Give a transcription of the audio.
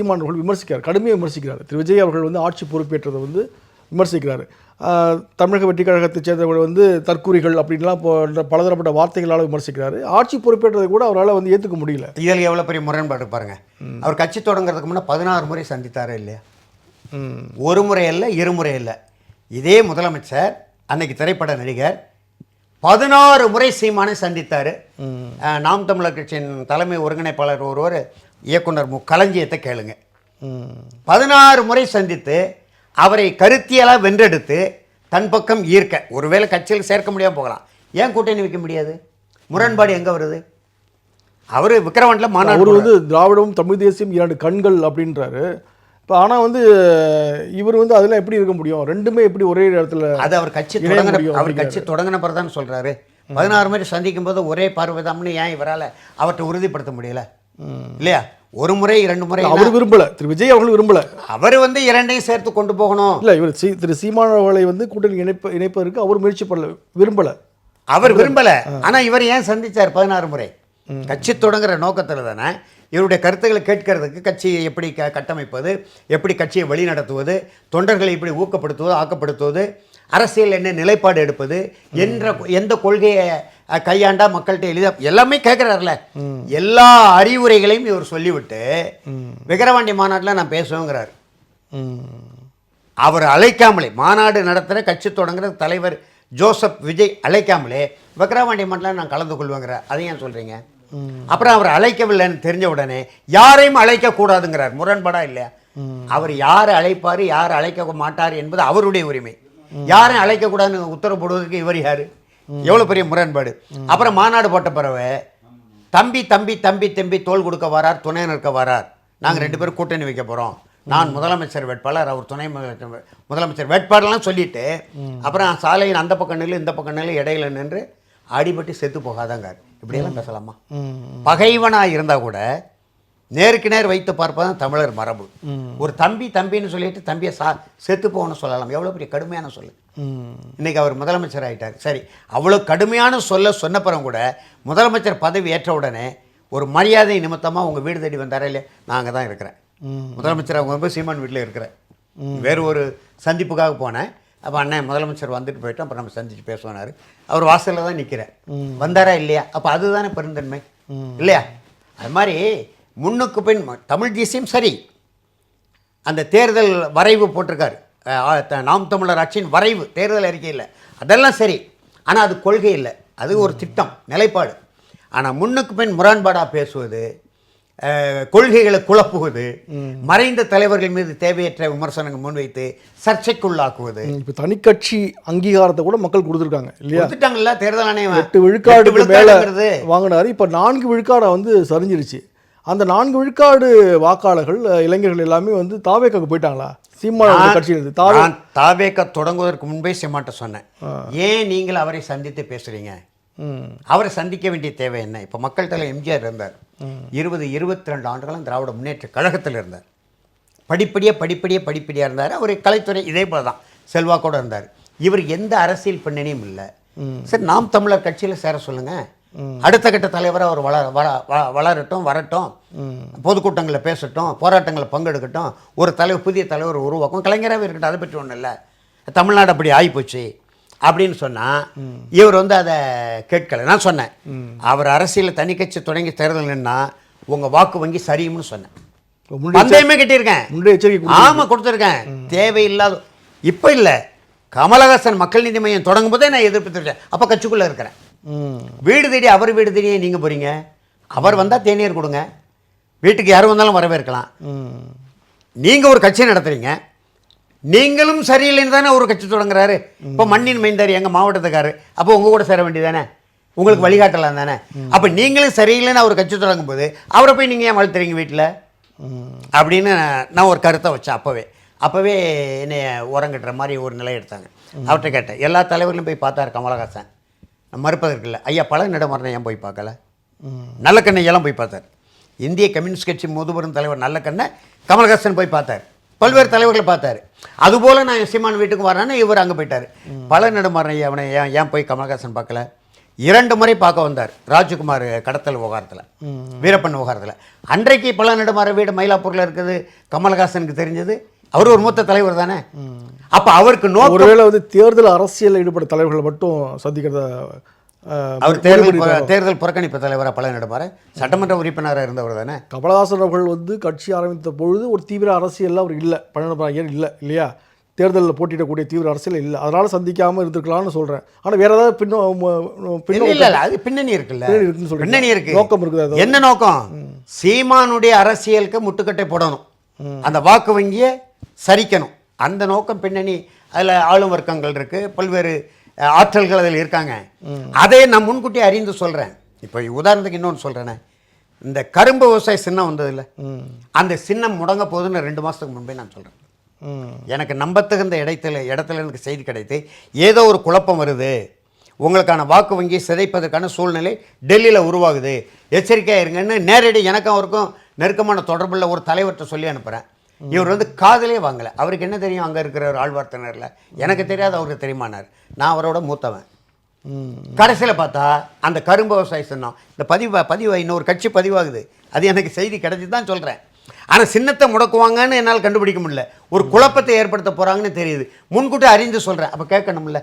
சீமான் அவர்கள் விமர்சிக்கிறார், கடுமையாக விமர்சிக்கிறார். திரு விஜய் அவர்கள் வந்து ஆட்சி பொறுப்பேற்றதை வந்து விமர்சிக்கிறார். தமிழக வெற்றி கழகத்தைச் சேர்ந்தவர்கள் வந்து தற்கூரிகள் அப்படின்லாம் போன்ற பலதரப்பட்ட வார்த்தைகளால் விமர்சிக்கிறார். ஆட்சி பொறுப்பேற்றதை கூட அவரால் வந்து ஏற்றுக்க முடியல. இதில் எவ்வளோ பெரிய முரண்பாடு பாருங்க. அவர் கட்சி தொடங்குறதுக்கு முன்னே 16 முறை சந்தித்தாரே இல்லையா? ஒரு முறை இல்லை, இருமுறை இல்லை. இதே முதலமைச்சர் அன்னைக்கு திரைப்பட நடிகர் 16 முறை சீமானை சந்தித்தார். நாம் தமிழர் கட்சியின் தலைமை ஒருங்கிணைப்பாளர் ஒருவர் இயக்குனர் களஞ்சியத்தை கேளுங்க. 16 முறை சந்தித்து அவரை கருத்தியலாக வென்றெடுத்து தன் பக்கம் ஈர்க்க, ஒருவேளை கட்சியில் சேர்க்க முடியாமல் போகலாம், ஏன் கூட்டணி வைக்க முடியாது? முரண்பாடு எங்கே வருது? அவர் விக்கிரவாண்டில் மாநாடு, அவர் வந்து திராவிடமும் தமிழ் தேசியம் 2 கண்கள் அப்படின்றாரு. இப்போ ஆனால் வந்து இவர் வந்து அதெல்லாம் எப்படி இருக்க முடியும்? ரெண்டுமே எப்படி ஒரே இடத்துல? அது அவர் கட்சி தொடங்கின பிறகு தான் சொல்கிறாரு. 16 முறை சந்திக்கும் போது ஒரே பார்வை தான்னு ஏன் இவரால் அவர்கிட்ட உறுதிப்படுத்த முடியல இல்லையா? ஒரு முறை 2 முறை அவர் விரும்பல, திரு விஜய் அவர்கள் விரும்பல. அவர் வந்து 2ஐயும் சேர்த்து கொண்டு போகணும். இல்லை, இவர் திரு சீமான் அவர்களை வந்து கூட்டணி இணைப்பதற்கு அவர் முயற்சி பண்ணல, விரும்பல. அவர் விரும்பல. ஆனால் இவர் ஏன் சந்திச்சார் 16 முறை? கட்சி தொடங்குற நோக்கத்தில் தானே. இவருடைய கருத்துக்களை கேட்கறதுக்கு, கட்சியை எப்படி கட்டமைப்பது, எப்படி கட்சியை வழி நடத்துவது, தொண்டர்களை எப்படி ஊக்கப்படுத்துவது, ஆக்கப்படுத்துவது, அரசியல் என்ன நிலைப்பாடு எடுப்பது என்ற எந்த கொள்கையை கையாண்டா மக்கள்கிட்ட எளிதாக எல்லாமே கேட்குறாருல. எல்லா அறிவுரைகளையும் இவர் சொல்லிவிட்டு விக்கிரவாண்டி மாநாட்டில் நான் பேசுவேங்கிறார். அவர் அழைக்காமலே, மாநாடு நடத்துகிற கட்சி தொடங்குற தலைவர் ஜோசப் விஜய் அழைக்காமலே விக்கிரவாண்டி மாநாட்டில் நான் கலந்து கொள்வேங்கிறார். அதை ஏன் சொல்கிறீங்க? அப்புறம் அவர் அழைக்கவில்லைன்னு தெரிஞ்ச உடனே யாரையும் அழைக்கக்கூடாதுங்கிறார். முரண்பாடா இல்லையா? அவர் யாரை அழைப்பார், யார் அழைக்க மாட்டார் என்பது அவருடைய உரிமை. யாரையும் அழைக்கக்கூடாதுன்னு உத்தரவு போடுவதற்கு இவர் யார்? எவ்வளோ பெரிய முரண்பாடு. அப்புறம் மாநாடு போட்ட பிறகு தம்பி தம்பி தம்பி தம்பி தோள் கொடுக்க வரார், துணை நிற்க வரார், நாங்கள் 2 பேரும் கூட்டணி வைக்க போகிறோம், நான் முதலமைச்சர் வேட்பாளர், அவர் துணை முதலமைச்சர் வேட்பாளர்லாம் சொல்லிட்டு அப்புறம் சாலையின் அந்த பக்கம் நின்று இந்த பக்கம் நின்று இடையில நின்று அடிபட்டு செத்து போகாதாங்க. இப்படியெல்லாம் பேசலாமா? பகைவனாக இருந்தால் கூட நேருக்கு நேர் வைத்து பார்ப்பதான் தமிழர் மரபு. ஒரு தம்பி தம்பின்னு சொல்லிட்டு தம்பியை செத்து போகணும்னு சொல்லலாம். எவ்வளோ பெரிய கடுமையான சொல்லு. இன்னைக்கு அவர் முதலமைச்சர் ஆகிட்டார். சரி, அவ்வளோ கடுமையான சொன்னப்புறம் கூட முதலமைச்சர் பதவி ஏற்ற உடனே ஒரு மரியாதை நிமித்தமாக உங்கள் வீடு தேடி வந்தாரே இல்லையா? நான் அங்கே தான் இருக்கிறேன், முதலமைச்சர் அவங்க ரொம்ப சீமான் வீட்டில் இருக்கிறேன், வேறு ஒரு சந்திப்புக்காக போனேன். அப்போ அண்ணன் முதலமைச்சர் வந்துட்டு போயிட்டோம், அப்புறம் நம்ம சந்திச்சு பேசுவானார். அவர் வாசலில் தான் நிற்கிறேன், வந்தாரா இல்லையா? அப்போ அதுதானே பெருந்தன்மை இல்லையா? அது மாதிரி முன்னுக்கு பின் தமிழ் தேசியம் சரி, அந்த தேர்தல் வரைவு போட்டிருக்காரு, நாம் தமிழர் ஆட்சியின் வரைவு தேர்தல் அறிக்கையில், அதெல்லாம் சரி. ஆனால் அது கொள்கை இல்லை, அது ஒரு திட்டம், நிலைப்பாடு. ஆனால் முன்னுக்கு பின் முரண்பாடாக பேசுவது, கொள்கைகளை குழப்புவது, மறைந்த தலைவர்கள் மீது தேவையற்ற விமர்சனங்கள் முன்வைத்து சர்ச்சைக்குள்ளாக்குவது. இப்போ தனிக்கட்சி அங்கீகாரத்தை கூட மக்கள் கொடுத்துருக்காங்க இல்லையா? கொடுத்துட்டாங்கல்ல. தேர்தல் ஆணையம் 8 விழுக்காடு மேலே வாங்கினாரு. இப்போ 4 விழுக்காடை வந்து சரிஞ்சிருச்சு. அந்த 4 விழுக்காடு வாக்காளர்கள், இளைஞர்கள் எல்லாமே வந்து தாவேக்காக்கு போயிட்டாங்களா? சீமான் கட்சியிலிருந்து தாவேக்கா தொடங்குவதற்கு முன்பே சீமான்ட்ட சொன்னேன், ஏன் நீங்கள் அவரை சந்தித்து பேசுறீங்க? அவரை சந்திக்க வேண்டிய தேவை என்ன? இப்போ மக்கள் தலைவர் எம்ஜிஆர் இருந்தார், 22 ஆண்டுகளும் திராவிட முன்னேற்ற கழகத்தில் இருந்தார். படிப்படியாக இருந்தார். அவர் கலைத்துறை இதே போல தான் செல்வாக்கோடு இருந்தார். இவர் எந்த அரசியல் பின்னணியும் இல்லை. சரி, நாம் தமிழர் கட்சியில் சேர சொல்லுங்கள், அடுத்த கட்ட தலைவராக அவர் வளரட்டும், வரட்டும், பொதுக்கூட்டங்களில் பேசட்டும், போராட்டங்களில் பங்கெடுக்கட்டும், ஒரு புதிய தலைவர் உருவாக்கும், கலைஞராகவே இருக்கட்டும், அதை பற்றி ஒன்றும் இல்லை. தமிழ்நாடு அப்படி ஆகிப்போச்சு அப்படின்னு சொன்னால் இவர் வந்து அதை கேட்கலை. நான் சொன்னேன், அவர் அரசியல் தனி கட்சி தொடங்கி தேர்தல் நின்னா உங்கள் வாக்கு வங்கி சரியும்னு சொன்னேன். பந்தயமே கட்டியிருக்கேன், ஆமாம் கொடுத்துருக்கேன். தேவையில்லாத இப்போ இல்லை, கமலஹாசன் மக்கள் நீதி மையம் தொடங்கும் போதே நான் எதிர்ப்பு தெரிவித்தேன். அப்போ கட்சிக்குள்ளே இருக்கிறேன். வீடு தேடி அவர் வீடு தேடியே நீங்கள் போகிறீங்க. அவர் வந்தால் தேநீர் கொடுங்க, வீட்டுக்கு யாரும் வந்தாலும் வரவேற்கலாம். நீங்கள் ஒரு கட்சி நடத்துகிறீங்க, நீங்களும் சரியில்லைன்னு தானே ஒரு கட்சி தொடங்குறாரு. இப்போ மண்ணின் மைந்தார் எங்கள் மாவட்டத்துக்காரு, அப்போ உங்கள் கூட சேர வேண்டியதானே, உங்களுக்கு வழிகாட்டலாம் தானே. அப்போ நீங்களும் சரியில்லைன்னு அவர் கட்சி தொடங்கும் போது அவரை போய் நீங்கள் ஏன் வளர்த்துறீங்க வீட்டில் அப்படின்னு நான் ஒரு கருத்தை வச்சேன். அப்போவே என்னை உரங்கட்டுற மாதிரி ஒரு நிலை எடுத்தாங்க. அவர்கிட்ட கேட்டேன், எல்லா தலைவர்களும் போய் பார்த்தார் கமலஹாசன், மறுப்பதற்கு இல்லை. ஐயா பழனிடமரனை ஏன் போய் பார்க்கல? நல்லக்கண்ணையெல்லாம் போய் பார்த்தார். இந்திய கம்யூனிஸ்ட் கட்சி முதுபெரும் தலைவர் நல்லக்கண்ணை கமலஹாசன் போய் பார்த்தார், பல்வேறு தலைவர்களை பார்த்தார். அதுபோல் நான் சீமான் வீட்டுக்கு வரேன்னா இவர் அங்கே போயிட்டார். பழனிடமரனை அவனை ஏன் போய் கமலஹாசன் பார்க்கல? 2 முறை பார்க்க வந்தார் ராஜ்குமார் கடத்தல் விவகாரத்தில், வீரப்பன் விவகாரத்தில். அன்றைக்கு பல நெடுமாற வீடு மயிலாப்பூரில் இருக்குது கமல்ஹாசனுக்கு தெரிஞ்சது. அவர் ஒரு மூத்த தலைவர் தானே. அப்போ அவருக்கு ஒருவேளை வந்து தேர்தல் அரசியலில் ஈடுபட்ட தலைவர்களை மட்டும் சந்திக்கிறத அவர் தேர்தல் புறக்கணிப்பு தலைவராக பல நெடுமாற சட்டமன்ற உறுப்பினராக இருந்தவர் தானே. கமலஹாசன் அவர்கள் வந்து கட்சி ஆரம்பித்த பொழுது ஒரு தீவிர அரசியலில் அவர் இல்லை, பழனிசாமி இல்லை இல்லையா, தேர்தலில் போட்டியிடக்கூடிய தீவிர அரசியல் இல்லை, அதனால் சந்திக்காமல் இருந்திருக்கலாம்னு சொல்கிறேன். ஆனால் வேறு ஏதாவது இல்லை அது பின்னணி இருக்குல்ல, இருக்குன்னு சொல்கிறேன். பின்னணி இருக்கு, நோக்கம் இருக்குது. என்ன நோக்கம்? சீமானுடைய அரசியலுக்கு முட்டுக்கட்டை போடணும், அந்த வாக்கு வங்கியை சரிக்கணும், அந்த நோக்கம் பின்னணி. அதில் ஆளும் வர்க்கங்கள் இருக்குது, பல்வேறு ஆற்றல்கள் அதில் இருக்காங்க. அதை நான் முன்கூட்டி அறிந்து சொல்கிறேன். இப்போ உதாரணத்துக்கு இன்னொன்று சொல்கிறேனே, இந்த கரும்பு விவசாய சின்னம் வந்ததில்ல, அந்த சின்னம் முடங்க போகுதுன்னு 2 மாதத்துக்கு முன்பே நான் சொல்கிறேன். எனக்கு நம்பத்தகுந்த இடத்துல எனக்கு செய்தி கிடைத்து ஏதோ ஒரு குழப்பம் வருது, உங்களுக்கான வாக்கு வங்கியை சிதைப்பதற்கான சூழ்நிலை டெல்லியில் உருவாகுது, எச்சரிக்கையாக இருங்கன்னு நேரடி எனக்கும் அவருக்கும் நெருக்கமான தொடர்புள்ள ஒரு தலைவர்கிட்ட சொல்லி அனுப்புகிறேன். இவர் வந்து காதலே வாங்கலை. அவருக்கு என்ன தெரியும் அங்கே இருக்கிற ஒரு ஆழ்வார்த்தனரில், எனக்கு தெரியாது அவருக்கு தெரியுமானார். நான் அவரோட மூத்தவன். கடைசியில் பார்த்தா அந்த கரும்பு விவசாய சின்னம் இந்த பதிவு இன்னொரு கட்சி பதிவாகுது. அது எனக்கு செய்தி கிடைச்சி தான் சொல்கிறேன். ஆனால் சின்னத்தை முடக்குவாங்கன்னு என்னால் கண்டுபிடிக்க முடியல, ஒரு குழப்பத்தை ஏற்படுத்த போகிறாங்கன்னு தெரியுது. முன்கூட்டி அறிந்து சொல்கிறேன். அப்போ கேட்கணும்ல,